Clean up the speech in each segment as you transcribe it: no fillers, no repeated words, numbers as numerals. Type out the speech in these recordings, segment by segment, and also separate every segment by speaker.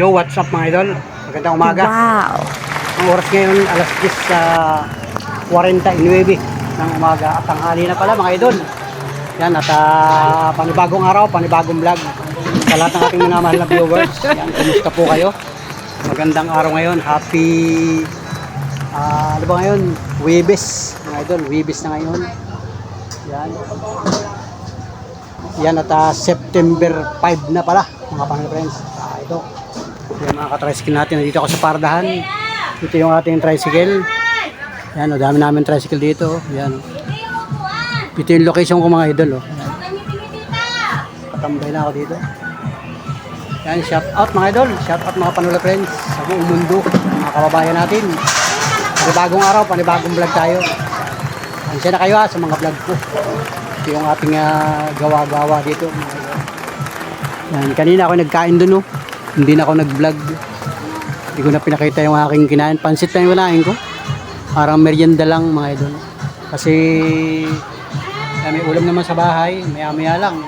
Speaker 1: Yo, what's up mga idol? Magandang umaga.
Speaker 2: Wow.
Speaker 1: Ang oras ngayon, alas 10 sa 49 ng umaga. At tanghali na pala mga idol. Yan, at panibagong araw, panibagong vlog. Sa lahat ng ating mga mahal na viewers. Yan, kumusta po kayo? Magandang araw ngayon. Happy, ano ba ngayon? Huwebes, mga idol. Huwebes na ngayon. Yan. Yan, at September 5 na pala, mga pang-friends. Ito. Yan mga ka-tricycle natin. Nandito ako sa Pardahan. Ito yung ating tricycle. Yan, o dami namin tricycle dito. Yan. Ito yung location ko mga idol. Oh. Patambay na ako dito. Yan, shout out mga idol. Shout out mga Panula friends. Sa buong mundo. Mga kababayan natin. Panibagong araw, panibagong vlog tayo. Ansya na kayo sa mga vlog ko. Ito yung ating gawa-gawa dito. Yan, kanina ako nagkain dun. Oh. Hindi na ako nag-vlog. Hindi ko na pinakita yung aking kinain. Pansit lang yung kinain ko. Parang merienda lang mga idol. Kasi may ulam naman sa bahay. Maya-maya lang.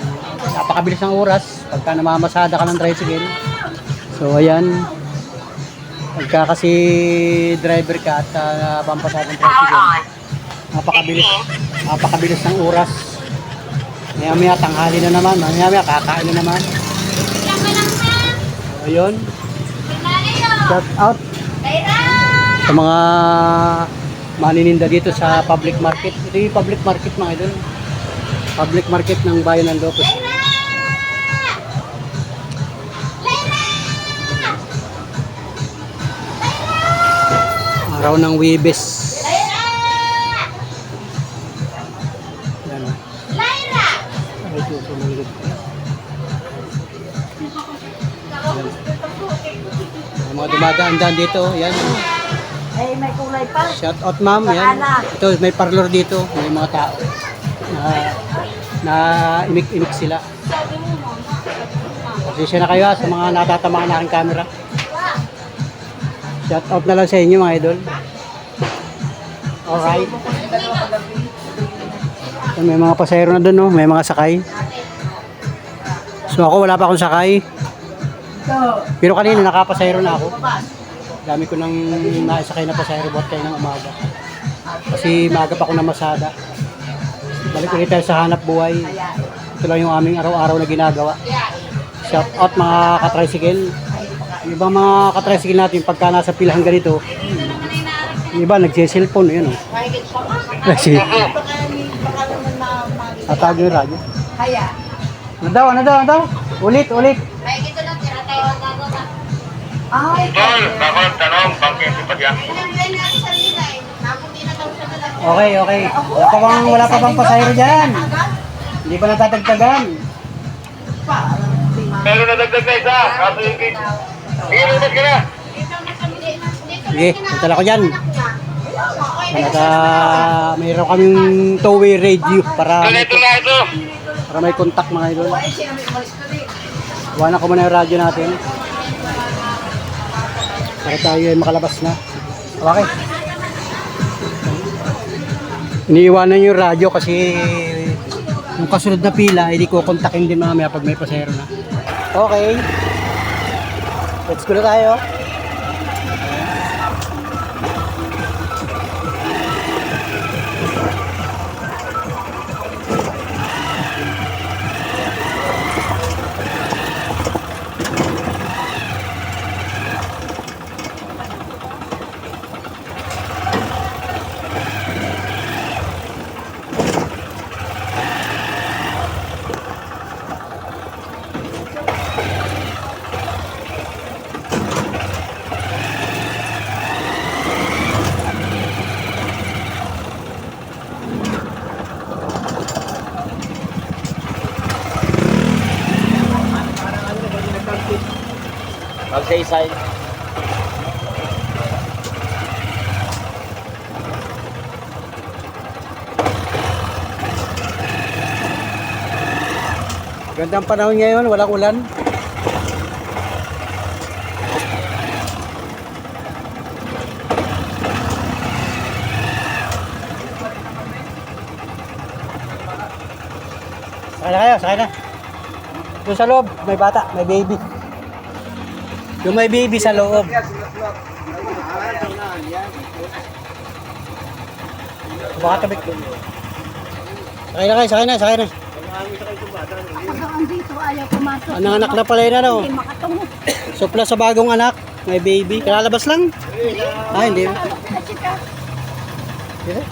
Speaker 1: Napakabilis ng oras. Pagka namamasada ka ng tricycle. So ayan. Pagka kasi driver ka at pampasada ng tricycle. Napakabilis. Napakabilis ng oras. Maya-maya tanghali na naman. Maya-maya kakain na naman. Ayun. Shout out sa mga manininda dito sa public market. Ito yung public market mga idol. Public market ng Bayan ng Lopez. Araw ng Huwebes. Yan. Ito, sumunod. Mga dumadaan-daan dito, yan.
Speaker 2: Ay, may kulay pa.
Speaker 1: Shout out ma'am, yan. Ito, may parlor dito, may mga tao. Na imik-imik sila. Pasensya na kayo sa mga natatamaan na aking camera. Shout out na lang sa inyo mga idol. Alright. May mga pasahero na dun, no? May mga sakay. So ako, wala pa akong sakay. Pero kanina nakapasahero na ako. Dami ko nang naisakay na pasahero buhat kayo ng umaga. Kasi maaga pa ako na masada. Balik ulit tayo sa hanap buhay. Ito lang yung aming araw-araw na ginagawa. Shout out mga ka-tricycle. Yung ibang mga ka-tricycle natin pagka nasa pilahan ganito, yung iba nagsiselfone. Yun o. Kasi tatawag yung radyo. Ano daw? Ulit. Okay. Wala pa bang pasahero dyan? Hindi pa natatagtagan.
Speaker 3: Meron na dagdag na isa. Kaso yung gate. Sige, lumat ka na.
Speaker 1: Sige, punta ko dyan. Mayroon kaming two-way radio para may contact mga idol. Iwanan ko muna yung radyo natin. Para tayo ay makalabas na. Okay. Iniiwanan yung radyo kasi yung kasunod na pila, hindi ko kontakin din mamaya pag may pasahero na. Okay. Let's go na tayo.
Speaker 3: Magsaysay.
Speaker 1: Gandang panahon ngayon, walang ulan. Sakay na kayo, sakay na. Doon sa loob, may bata, may baby. Yung may baby sa loob. Baka tabik. Sakay na kayo, sakay na, sakay na.
Speaker 2: Pag andito, ayaw pumasok.
Speaker 1: Anong anak na pala yun, ano?
Speaker 2: Hindi makatungo.
Speaker 1: Supla sa bagong anak, may baby. Kalalabas lang? Ah, hindi. Hindi.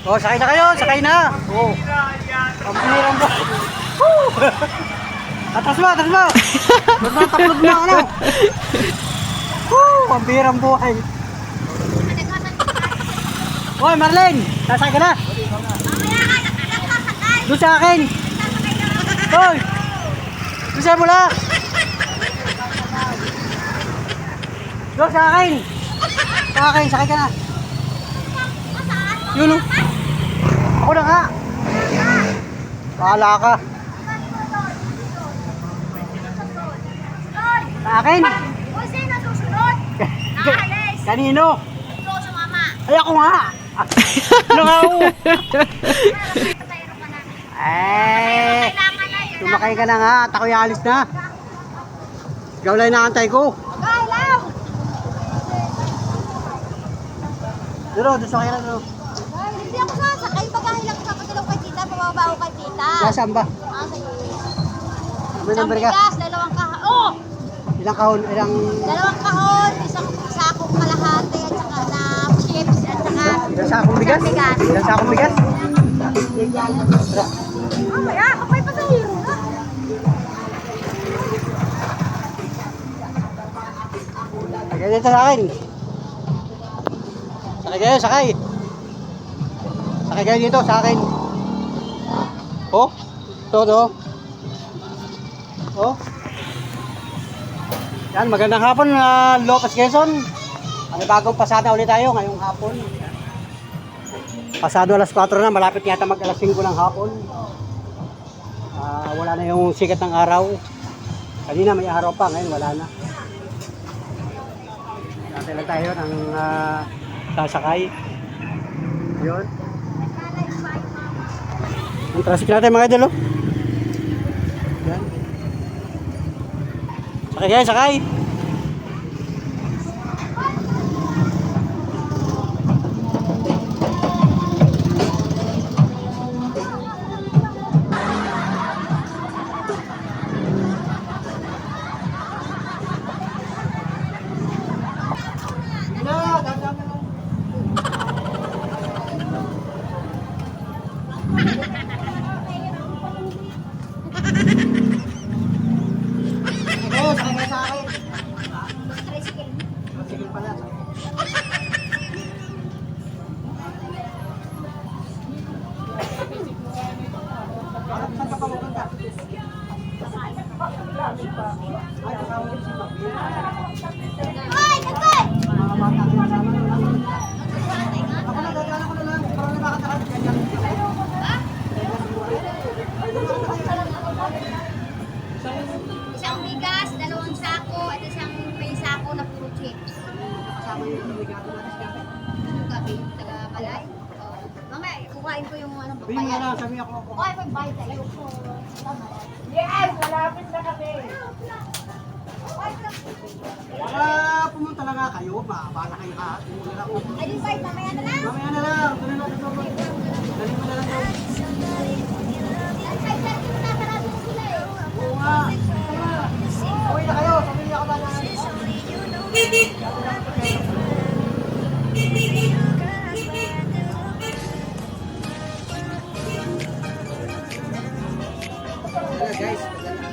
Speaker 1: Oh, sakay na kayo, sakay na. Oh. Pambirang po. Atras mo, atras mo. Ba't mo taplod mo, ano? Pambirang buhay. Hoy, Marlene, sasakay ka na. Doon sa akin. Hoy. Doon sa mula. Doon sa akin. Sa akin, sakay ka na. Yun oh. Ako na nga. Bahala ka. Sa akin.
Speaker 2: Kung sino susunod? Nakalis.
Speaker 1: Kanino?
Speaker 2: Ikaw sa mama.
Speaker 1: Ay, ako nga. Ano nga ako?
Speaker 2: Patayro ka na.
Speaker 1: Eh,
Speaker 2: Kailangan na yun.
Speaker 1: sumakay ka na nga. At ako'y alis na. Ikaw lang inaantay ko.
Speaker 2: Galaw!
Speaker 1: Duro, doon sakay na duro.
Speaker 2: Ay, hindi ako sasakay. Bagahe lang sa patilaw kay tita. Pababa ako kay tita.
Speaker 1: Nasaan ba?
Speaker 2: Ah, sige.
Speaker 1: May number ka?
Speaker 2: Bigas, dalawang kahon. Oh!
Speaker 1: Ilang kahon? Ilang...
Speaker 2: Dalawang kahon, isang sakong kalahati, at saka na chips, at saka
Speaker 1: Ilang sakong bigas?
Speaker 2: isang bigas.
Speaker 1: Ilang sakong bigas? Tara.
Speaker 2: Mamaya, kapay pa sa hero na.
Speaker 1: Sakay dito sa akin. Sakay kayo, sakay. Sakay kayo dito sa akin. Oh, todo. Oh. Yan, magandang hapon na Lopez Quezon. May bagong pasada ulit tayo ngayong hapon. Pasado alas 4 na, malapit yata mag alas 5 ng hapon. Wala na yung sikat ng araw. Kanina may araw pa, ngayon wala na. Natin lang tayo ng sasakay. Yun. Ang traffic natin mga idol, oh. Yan. Sakay kayo, sakay. Oo, sakay kayo sa akin.
Speaker 2: Tricycle.
Speaker 1: Sige pala. Saan ka pa pupunta? Ay, kasama ko si Mabir.
Speaker 2: Hoy, nagkay!
Speaker 1: Mga bata ko kasama. Ako na, dadaan ako na lang. Parang nakakatakas.
Speaker 2: Isang bigas, dalawang Gabi, taga-balay. Mamaya, kukain ko yung ano,
Speaker 1: Sabihin mo na lang, sabi ako.
Speaker 2: kukain ko yung bayad sa iyo.
Speaker 4: Yes, malapit na kami.
Speaker 1: Pumunta lang nga kayo, maabala kayo ha. Pumunta lang ako.
Speaker 2: Ay, di bayad, mamaya na lang.
Speaker 1: Mamaya na lang, tuloy na lang. Dali mo na lang daw.
Speaker 2: Ay, sarado mo na, sarado mo sila eh.
Speaker 1: Oo nga. Uwi na kayo, pamilya ka ba na? Wala guys, wala na.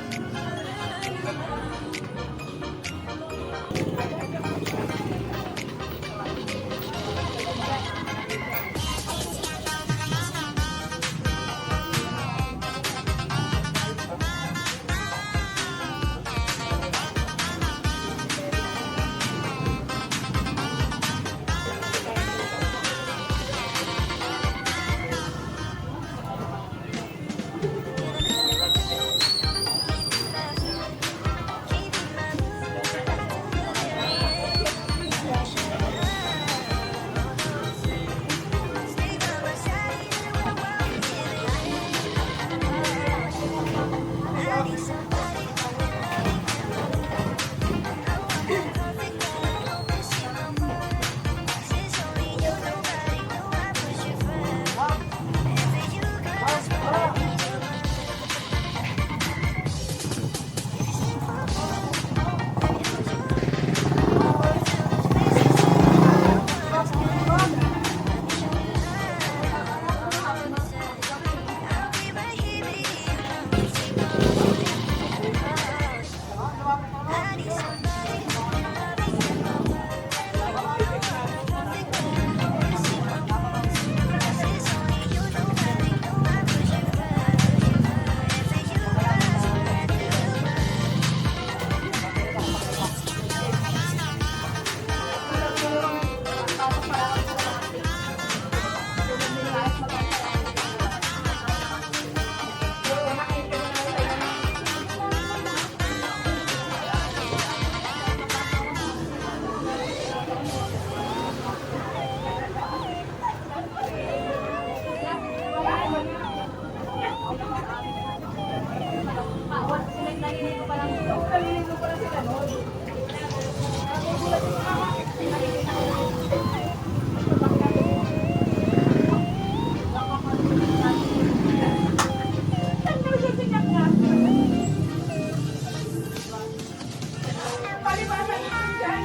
Speaker 4: Palibasan ko dyan.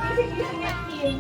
Speaker 4: Ising-ising at team.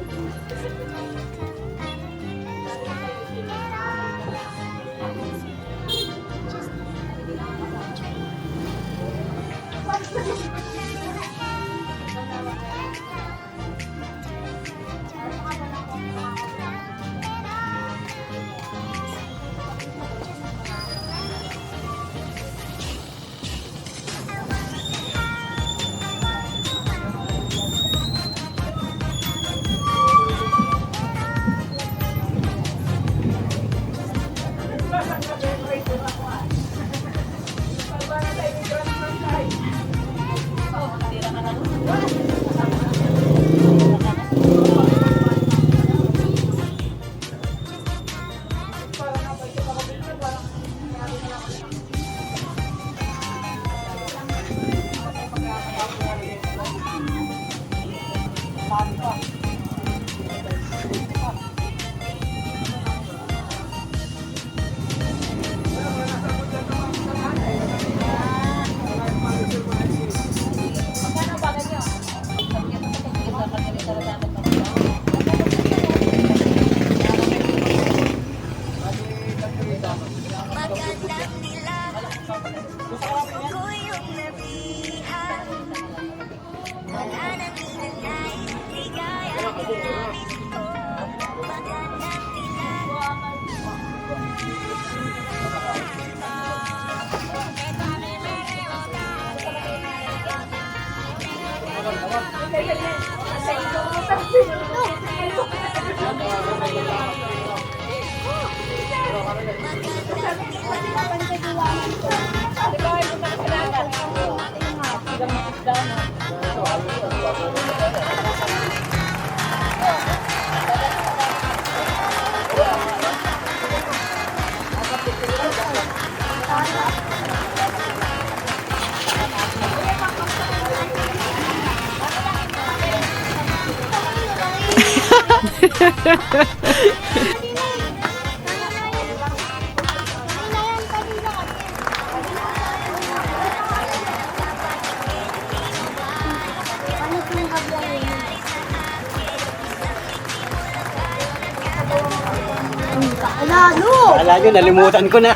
Speaker 2: Lalo!
Speaker 1: Kala nyo, nalimutan ko na.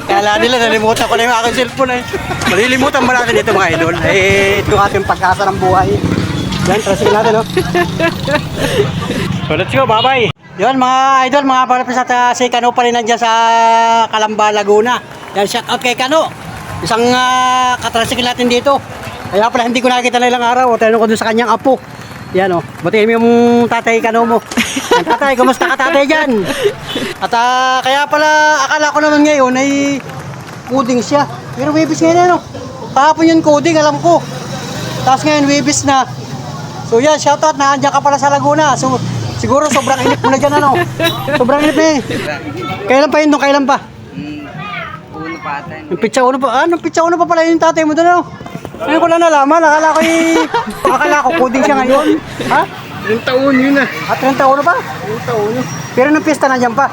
Speaker 1: Kala nila, nalimutan ko na yung aking cellphone eh. Malilimutan ba natin ito mga idol? Eh, ito ating pag-asa ng buhay. Yan, tracing natin, no? So, let's go, bye-bye. Yun, mga idol, mga palapis at si Kano pa rin nandiyan sa Calamba, Laguna. Yan, shout out kay Kano. Isang katrasing natin dito. Kaya pala, hindi ko nakikita na ilang araw. Tanong ko dun sa kanyang apo. Yan o, batiin mo yung tatay Kano mo. Yan, tatay, kumusta ka tatay dyan? At kaya pala, akala ko naman ngayon ay coding siya. Pero webis ngayon ano. Kahapon yun coding, alam ko. Tapos ngayon webis na. So yan, shoutout na andyan ka pala sa Laguna. So siguro sobrang inip mo na dyan ano. Sobrang inip na eh. Kailan pa yun doon? Kailan pa?
Speaker 5: Uno pa ata.
Speaker 1: Yung pizza uno pa. Nung pizza uno pa pala yung tatay mo doon ano. Ngayon ko lang nalaman. Akala ko coding siya ngayon. Ha?
Speaker 5: 30 taon yun na.
Speaker 1: At 30 uno pa?
Speaker 5: 30 uno.
Speaker 1: Pero nung pista nandiyan pa.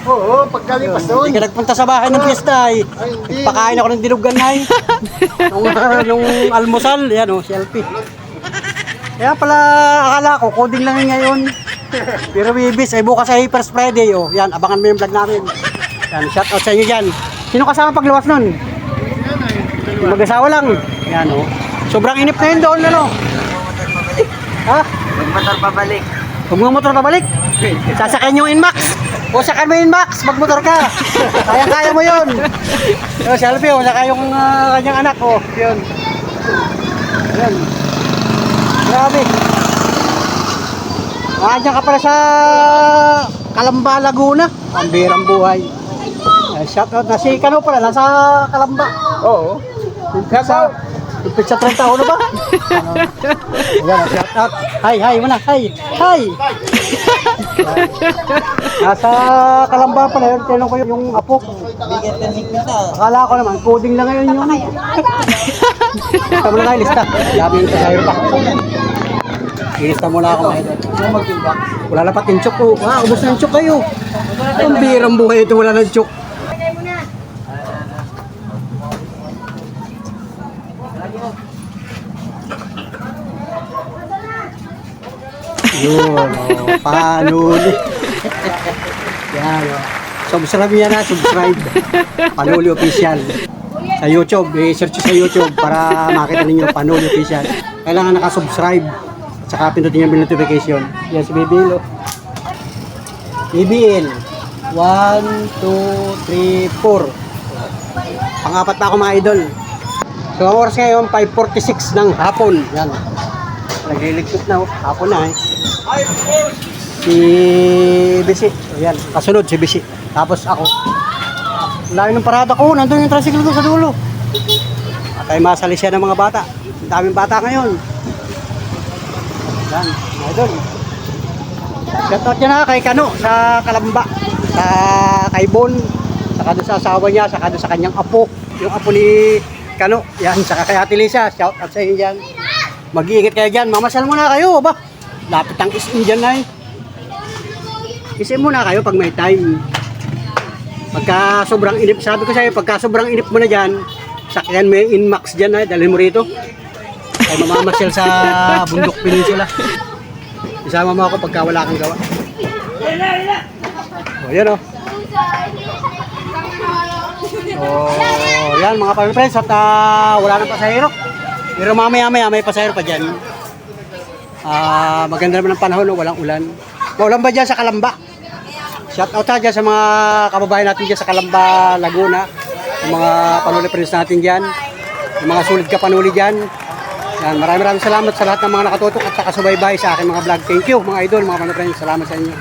Speaker 5: Oo, pagkalipas doon.
Speaker 1: Hindi ka nagpunta sa bahay ng pista eh.
Speaker 5: hindi.
Speaker 1: Pakain ako ng dinugan na eh. nung almusal, yan o, selfie. Kaya pala akala ko, coding lang yun ngayon. Pero bibis, ay bukas ay First Friday o. Yan, abangan mo yung vlog namin. Yan, shout out sa inyo dyan. Sino kasama pagluwas nun? Yung mag-asawa lang. Yan o. Sobrang inip na yun doon, ano? Ha?
Speaker 5: Magmotor pabalik.
Speaker 1: Huwag mo motor pabalik. Sasakyan yung Inmax. O sakyan mo yung Inmax, magmotor ka. Kaya-kaya mo yun. O, selfie o, saka yung kanyang anak o. Yun. Yan. Grabe. Nandiyan ka pala sa Calamba, Laguna. Ang birang buhay. Shout out na si Kano pala, nasa Calamba.
Speaker 5: Oo.
Speaker 1: Shout out. Yung pizza 30 ako na ba? Ayan, shout out. Hi muna, hi. Nasa Calamba pala yun, tinanong ko yung apo. Akala ko naman, coding na ngayon yun. Lista mo na kayo, lista. Dami yung pasahero pa. Ilista muna ako ngayon. Wala na pati yung chok ko. Ubus na yung chok kayo. Ang birang buhay ito, wala na yung chok. Yun, Panuli. Yan, subscribe yan na, subscribe. Panuli Official. Sa YouTube, search sa YouTube para makita ninyo Panuli Official. Kailangan nakasubscribe. At saka pindutin yung notification. Yan si BBL. BBL. 1, 2, 3, 4. Pang-apat pa ako mga idol. So, ang oras ngayon, 5:46 ng hapon. Yan. Nagliligpit na, hapon na eh. Si Bisi. So, yan. Kasunod si Bisi. Tapos ako. Layo ng parada ko. Nandun yung tricycle ko sa dulo. At ay masali siya ng mga bata. Ang daming bata ngayon. Yan. Mga idol. Shoutout niya na kay Kano sa Calamba. Sa kay Bon. Saka doon sa asawa niya. Saka doon sa kanyang apo. Yung apo ni Kano. Yan. Saka kay Ate Lisa. Shoutout sa inyo dyan. Mag-iingat kayo dyan. Mamasal muna kayo. Ba? Lapit ang isin dyan na eh. Isin muna kayo pag may time. Pagka sobrang inip, sabi ko sa'yo, pagka sobrang inip mo na dyan, sakyan mo yung Inmax dyan na, dalhin mo rito. Ay mamamasyal sa Bundok Peninsula. Isama mo ako pagka wala kang gawa. O yan o. So yan mga pamilya at wala nang pasahero. Pero mamaya may pasahero pa dyan. Maganda naman ang panahon, walang ulan. Maulan ba dyan sa Calamba? Shout out dyan sa mga kababayan natin dyan sa Calamba, Laguna. Yung mga panuli friends natin dyan. Yung mga sulit ka panuli dyan. Yan, maraming salamat sa lahat ng mga nakatutok at nakasubaybay sa aking mga vlog. Thank you mga idol, mga panuli friends. Salamat sa inyo.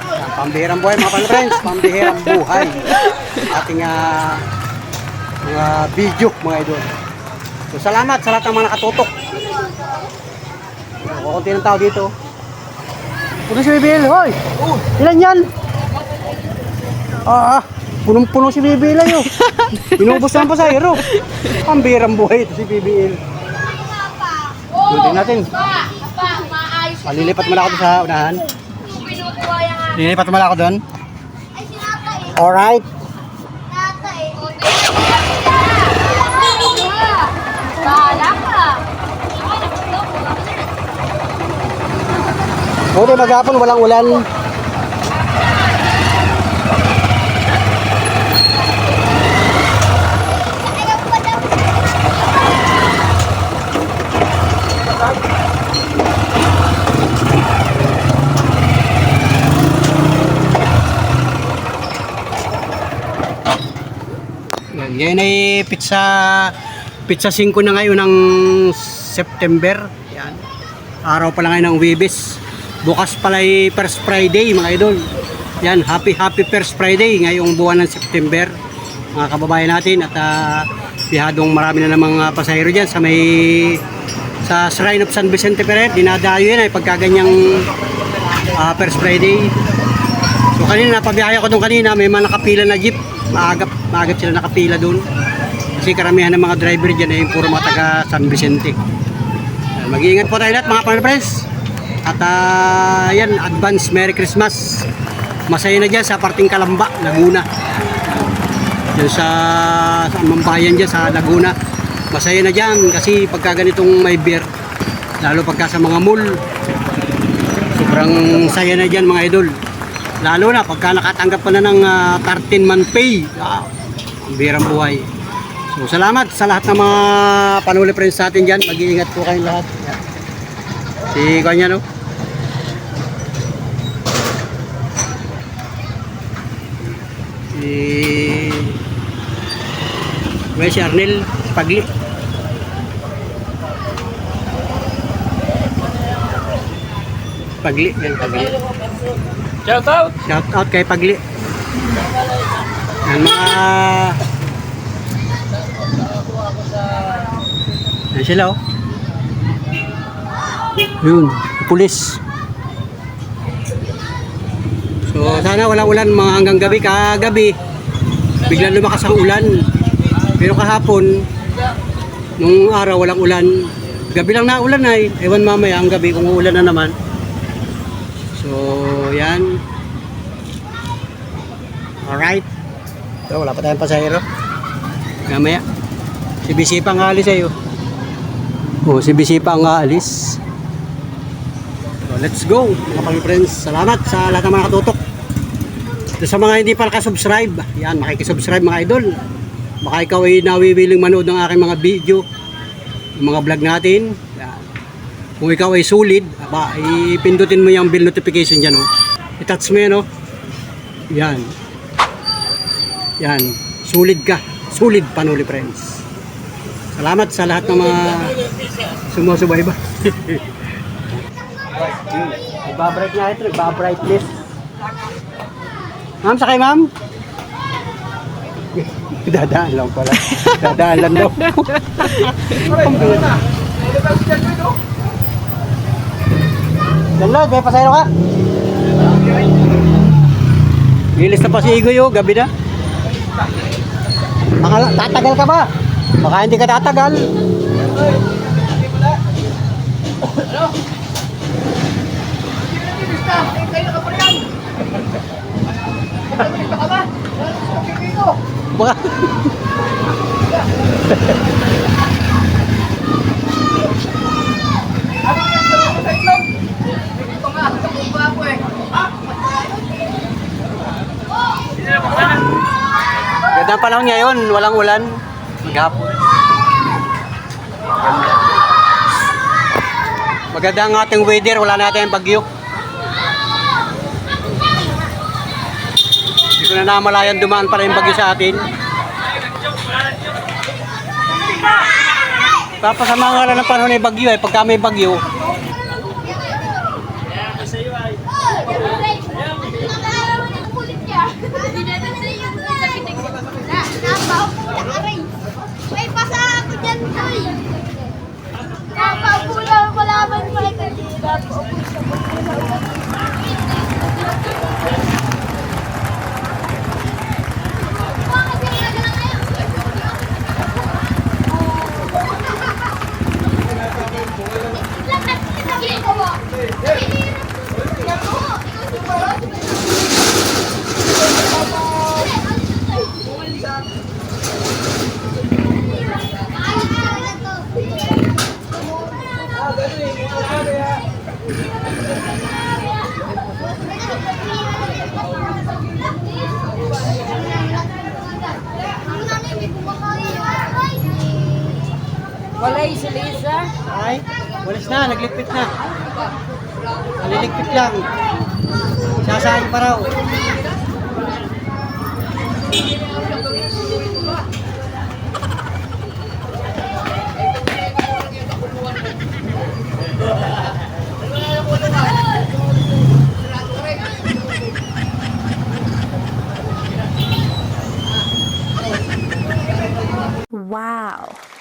Speaker 1: Yan, pambihirang buhay mga panuli friends. Pambihirang buhay. Ating mga video mga idol. So salamat sa lahat ng mga nakatutok. Kukunti ng tao dito. Puno si Bibil, hoy! Ilan yan? Punong-puno si Bibil ay, oh. Inubos ng pasahero. Ang birang buhay ito si Bibil. Tingnan natin. Malilipat mo na ako doon sa unahan. Lilipat mo na ako doon.
Speaker 2: Ay, sinata eh.
Speaker 1: Alright.
Speaker 2: Sinata eh. Bahala ka.
Speaker 1: Buti maghapon, walang ulan.
Speaker 2: Ayaw pa daw.
Speaker 1: Yan ay pizza 5 na ngayon ng September. Yan. Araw pa lang ngayon ng Webes. Bukas pala ay First Friday mga idol. Yan, happy First Friday ngayong buwan ng September. Mga kababayan natin at bihadong marami na namang pasahero diyan sa Shrine of San Vicente Ferrer. Dinadayo yan ay pagkaganyang First Friday. So kanina napabiyahe ako doon kanina, may mga nakapila na jeep. Maagap sila nakapila doon. Kasi karamihan ng mga driver diyan ay puro mga taga San Vicente. Mag-iingat po tayo lahat mga friends. At yan, advance Merry Christmas. Masaya na dyan sa parting Kalamba, Laguna. Yan sa Mambayan dyan sa Laguna. Masaya na dyan kasi pagka ganitong may beer, lalo pagka sa mga mall, sobrang saya na dyan mga idol. Lalo na pagka nakatanggap pa na ng 13-month pay. Ang birang buhay. So salamat sa lahat ng mga panuli friends natin dyan. Mag-iingat po kayong lahat. Yan. Si Kanya no? Si Arnel Pagli. Pagli, yan Pagli.
Speaker 5: Shout out!
Speaker 1: Shout out kay Pagli. Yan mga yan sila oh. Yun, pulis. So sana walang ulan mga hanggang gabi. Kagabi biglang lumakas ang ulan. Pero kahapon nung araw walang ulan. Gabi lang na ulan ay. Ewan mamaya ang gabi kung uulan na naman. So yan. Alright. So wala pa tayong pasahero. Mamaya si BC pa nga alis ayo. Oh, si BC pa nga alis. So, let's go mga friends. Salamat sa lahat ng mga katutok. Sa mga hindi pa nakasubscribe, yan, makikisubscribe mga idol. Baka ikaw ay nawiwiling manood ng aking mga video, yung mga vlog natin. Yan. Kung ikaw ay sulit, ipindutin mo yung bell notification dyan. Oh. I-touch mo yan. Oh. Yan. Yan. Sulit ka. Sulit panuli friends. Salamat sa lahat ng mga sumusubayba. Nagbabright nga ito. Nagbabrightness. Ma'am, sakay ma'am? Dadaan lang pala. Dadaan lang daw. Diyan lang, kaya pasayro ka. Lilis na pa si Igoy, oh, gabi na. Tatagal ka ba? Baka hindi ka tatagal. Baka gandang panahon ngayon, walang ulan. Maghapon. Maganda ang ating weather, wala natin bagyo. Hindi ko na namalayan dumaan pala yung bagyo sa atin. Tapos sa mga ngalan ng panahon ay bagyo eh, pagka may bagyo.
Speaker 2: May pasa ako dyan, Toy. Napapula ko laban pa ito.
Speaker 4: Wala si Lisa.
Speaker 1: Ay, walis na, nagligpit na. Naliligpit lang. Sasahin pa raw.
Speaker 6: Wow.